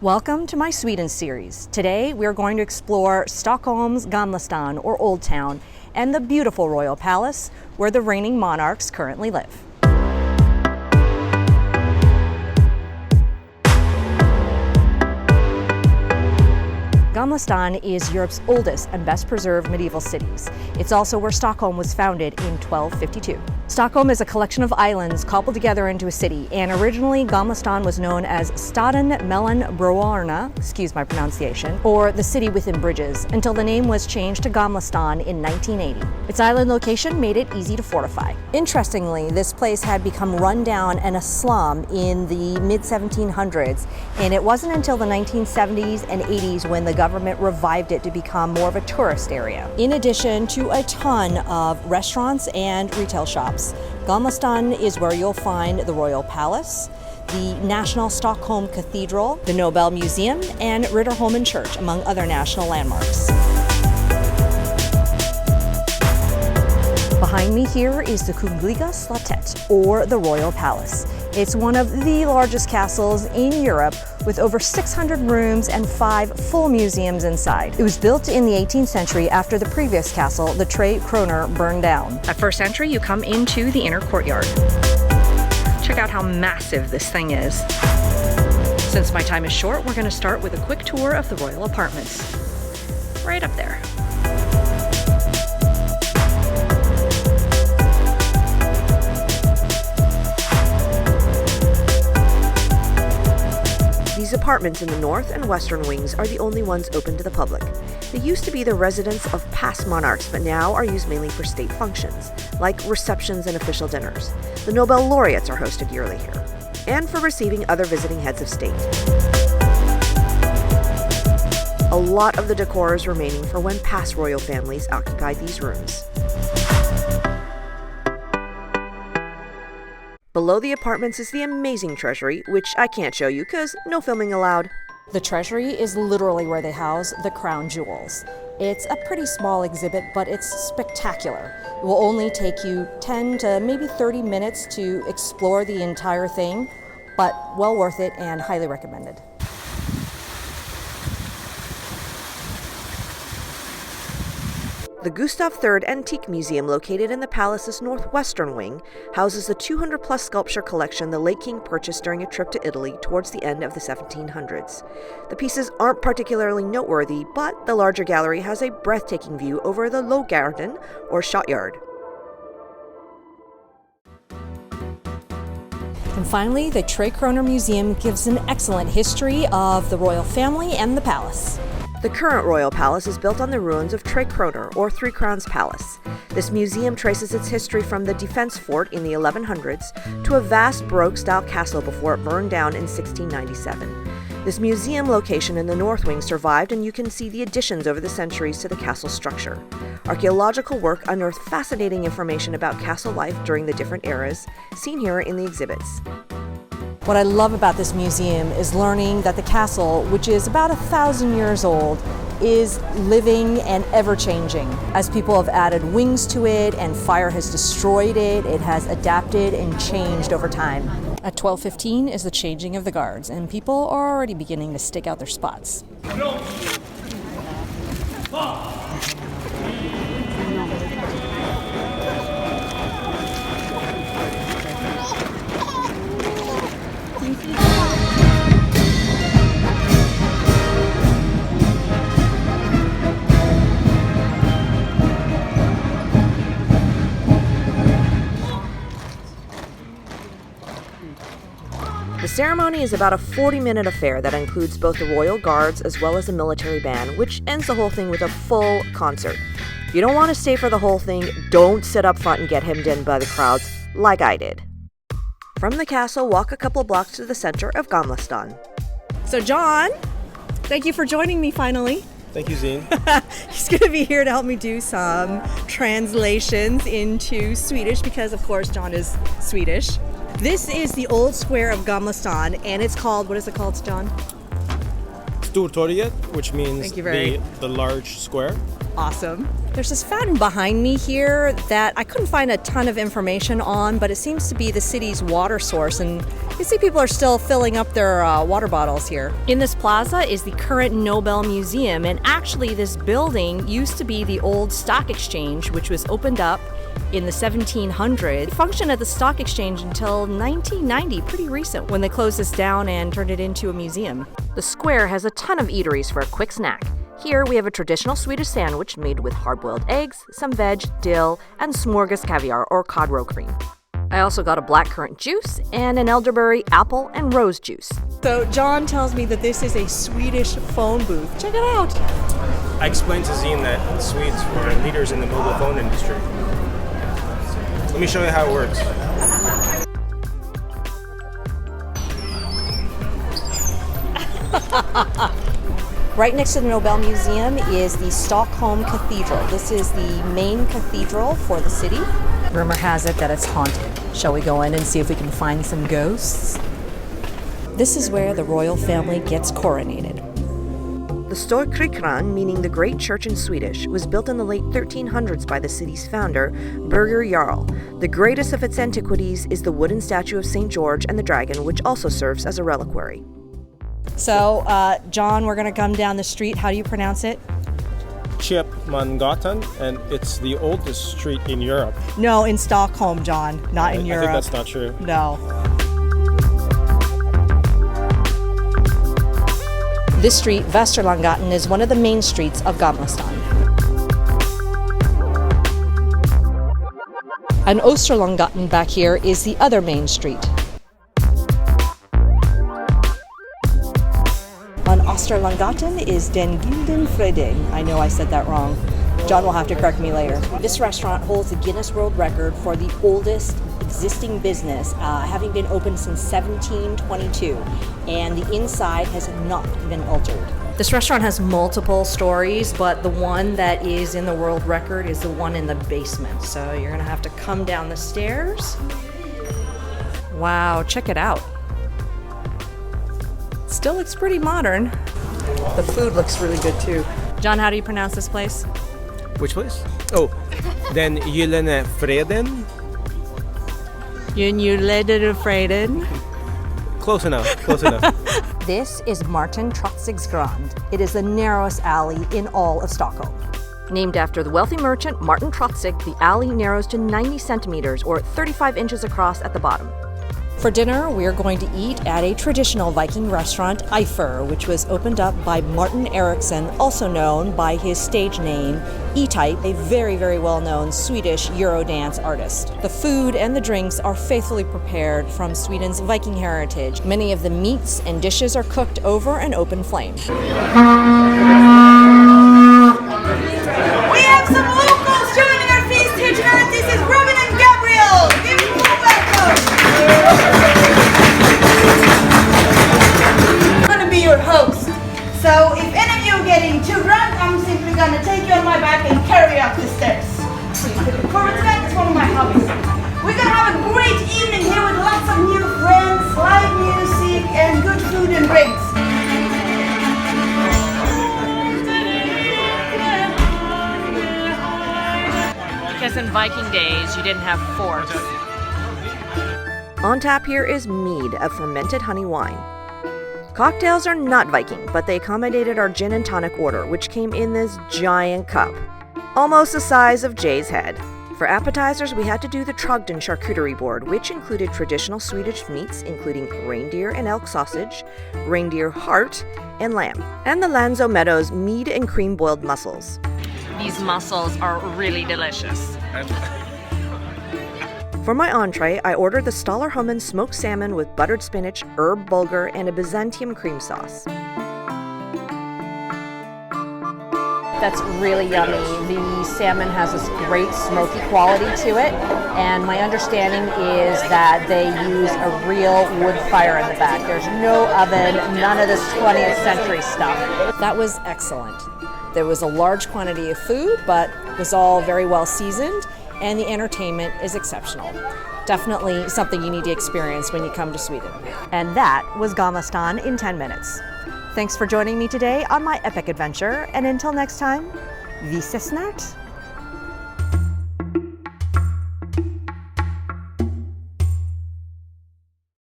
Welcome to my Sweden series. Today we are going to explore Stockholm's Gamla Stan, or Old Town, and the beautiful royal palace where the reigning monarchs currently live. Gamla Stan is Europe's oldest and best preserved medieval cities. It's also where Stockholm was founded in 1252. Stockholm is a collection of islands cobbled together into a city, and originally Gamla Stan was known as Staden mellan broarna, excuse my pronunciation, or the city within bridges, until the name was changed to Gamla Stan in 1980. Its island location made it easy to fortify. Interestingly, this place had become run down and a slum in the mid-1700s, and it wasn't until the 1970s and 80s when the government revived it to become more of a tourist area. In addition to a ton of restaurants and retail shops, Gamla Stan is where you'll find the Royal Palace, the National Stockholm Cathedral, the Nobel Museum, and Riddarholmen Church, among other national landmarks. Behind me here is the Kungliga Slottet, or the Royal Palace. It's one of the largest castles in Europe, with over 600 rooms and 5 full museums inside. It was built in the 18th century after the previous castle, the Tre Kronor, burned down. At first entry, you come into the inner courtyard. Check out how massive this thing is. Since my time is short, we're going to start with a quick tour of the royal apartments. Right up there. These apartments in the north and western wings are the only ones open to the public. They used to be the residence of past monarchs, but now are used mainly for state functions, like receptions and official dinners. The Nobel laureates are hosted yearly here, and for receiving other visiting heads of state. A lot of the decor is remaining for when past royal families occupied these rooms. Below the apartments is the amazing Treasury, which I can't show you because no filming allowed. The Treasury is literally where they house the crown jewels. It's a pretty small exhibit, but it's spectacular. It will only take you 10 to maybe 30 minutes to explore the entire thing, but well worth it and highly recommended. The Gustav III Antik Museum, located in the palace's northwestern wing, houses the 200-plus sculpture collection the late king purchased during a trip to Italy towards the end of the 1700s. The pieces aren't particularly noteworthy, but the larger gallery has a breathtaking view over the Långgarden, or shot yard. And finally, the Tre Kronor Museum gives an excellent history of the royal family and the palace. The current royal palace is built on the ruins of Tre Kronor, or Three Crowns Palace. This museum traces its history from the defense fort in the 1100s to a vast Baroque-style castle before it burned down in 1697. This museum location in the north wing survived, and you can see the additions over the centuries to the castle structure. Archaeological work unearthed fascinating information about castle life during the different eras, seen here in the exhibits. What I love about this museum is learning that the castle, which is about 1,000 years old, is living and ever-changing. As people have added wings to it and fire has destroyed it, it has adapted and changed over time. At 12:15 is the changing of the guards, and people are already beginning to stick out their spots. The ceremony is about a 40-minute affair that includes both the royal guards as well as a military band, which ends the whole thing with a full concert. If you don't want to stay for the whole thing, don't sit up front and get hemmed in by the crowds like I did. From the castle, walk a couple blocks to the center of Gamla Stan. So John, thank you for joining me finally. Thank you, Zeene. He's going to be here to help me do some translations into Swedish because, of course, John is Swedish. This is the old square of Gamla Stan, and it's called, what is it called, John? Stortorget, which means the large square. Awesome. There's this fountain behind me here that I couldn't find a ton of information on, but it seems to be the city's water source, and you see people are still filling up their water bottles here. In this plaza is the current Nobel Museum, and actually this building used to be the old stock exchange, which was opened up in the 1700s. It functioned at the stock exchange until 1990, pretty recent, when they closed this down and turned it into a museum. The square has a ton of eateries for a quick snack. Here we have a traditional Swedish sandwich made with hard-boiled eggs, some veg, dill, and smorgas caviar or cod roe cream. I also got a blackcurrant juice and an elderberry, apple, and rose juice. So John tells me that this is a Swedish phone booth. Check it out. I explained to Zeene that Swedes were leaders in the mobile phone industry. Let me show you how it works. Right next to the Nobel Museum is the Stockholm Cathedral. This is the main cathedral for the city. Rumor has it that it's haunted. Shall we go in and see if we can find some ghosts? This is where the royal family gets coronated. The Storkyrkan, meaning the Great Church in Swedish, was built in the late 1300s by the city's founder, Birger Jarl. The greatest of its antiquities is the wooden statue of St. George and the dragon, which also serves as a reliquary. So, John, we're going to come down the street. How do you pronounce it? Kopmangatan, and it's the oldest street in Europe. No, in Stockholm, John, not in Europe. I think that's not true. No. This street, Vasterlanggatan, is one of the main streets of Gamla Stan. And Osterlanggatan back here is the other main street. On Vasterlanggatan is den Gyldene Freden. I know I said that wrong. John will have to correct me later. This restaurant holds the Guinness World Record for the oldest existing business, having been open since 1722, and the inside has not been altered. This restaurant has multiple stories, but the one that is in the world record is the one in the basement. So you're gonna have to come down the stairs. Wow, check it out. Still looks pretty modern. The food looks really good too. John, how do you pronounce this place? Which place? Oh, den Gyldene Freden. Freden. Close enough, close enough. This is Marten Trotzigs Grand. It is the narrowest alley in all of Stockholm. Named after the wealthy merchant Marten Trotzig, the alley narrows to 90 centimeters or 35 inches across at the bottom. For dinner, we're going to eat at a traditional Viking restaurant, Aifur, which was opened up by Martin Eriksson, also known by his stage name, E-Type, a very, very well-known Swedish Eurodance artist. The food and the drinks are faithfully prepared from Sweden's Viking heritage. Many of the meats and dishes are cooked over an open flame. We have some locals joining our feast here tonight. This is Robin and Gabriel. Give them a welcome. I'm going to be your host. So if any of you are getting too drunk, I'm simply going to take you on my back and carry you up the stairs. Please look forward to that. It's one of my hobbies. We're going to have a great evening here with lots of new friends, live music, and good food and drinks. Because in Viking days, you didn't have forks. On tap here is mead, a fermented honey wine. Cocktails are not Viking, but they accommodated our gin and tonic order, which came in this giant cup, almost the size of Jay's head. For appetizers, we had to do the Trogdon charcuterie board, which included traditional Swedish meats, including reindeer and elk sausage, reindeer heart, and lamb, and the Lanzo Meadows mead and cream boiled mussels. These mussels are really delicious. For my entree, I ordered the Stallarholmen smoked salmon with buttered spinach, herb bulgur, and a Byzantium cream sauce. That's really yummy. The salmon has this great smoky quality to it, and my understanding is that they use a real wood fire in the back. There's no oven, none of this 20th century stuff. That was excellent. There was a large quantity of food, but it was all very well seasoned, and the entertainment is exceptional. Definitely something you need to experience when you come to Sweden. And that was Gamla Stan in 10 minutes. Thanks for joining me today on my epic adventure, and until next time, Vi ses snart!